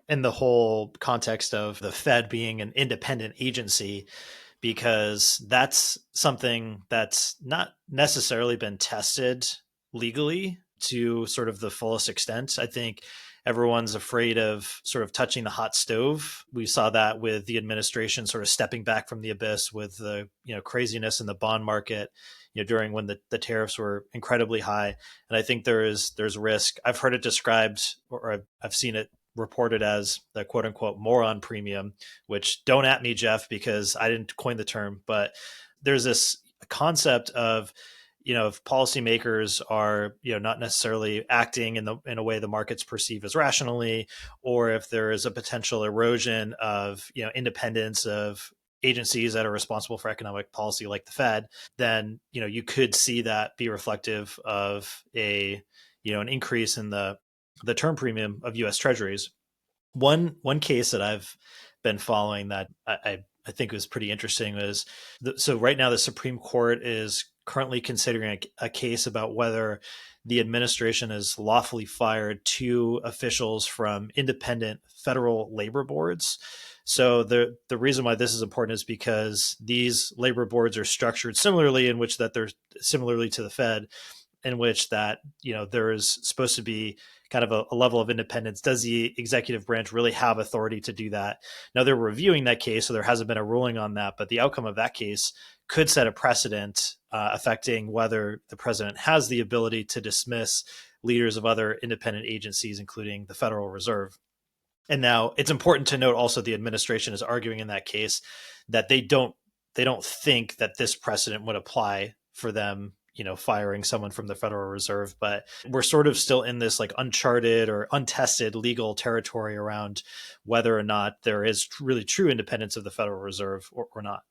in the whole context of the Fed being an independent agency, because that's something that's not necessarily been tested legally to sort of the fullest extent. I think everyone's afraid of sort of touching the hot stove. We saw that with the administration sort of stepping back from the abyss with the craziness in the bond market, during when the tariffs were incredibly high. And I think there's risk. I've heard it described, or I've seen it reported as the quote unquote moron premium, which don't at me, Jeff, because I didn't coin the term, but there's this concept of, if policymakers are, not necessarily acting in a way the markets perceive as rationally, or if there is a potential erosion of, independence of agencies that are responsible for economic policy like the Fed, then, you could see that be reflective of an increase in the term premium of US treasuries. One case that I've been following that I think was pretty interesting was so right now the Supreme Court is currently considering a case about whether the administration has lawfully fired two officials from independent federal labor boards. So the reason why this is important is because these labor boards are structured similarly, in which that they're similarly to the Fed, in which that there is supposed to be kind of a level of independence. Does the executive branch really have authority to do that? Now they're reviewing that case, so there hasn't been a ruling on that, but the outcome of that case could set a precedent affecting whether the president has the ability to dismiss leaders of other independent agencies, including the Federal Reserve. And now it's important to note also the administration is arguing in that case that they don't think that this precedent would apply for them, firing someone from the Federal Reserve. But we're sort of still in this like uncharted or untested legal territory around whether or not there is really true independence of the Federal Reserve or not.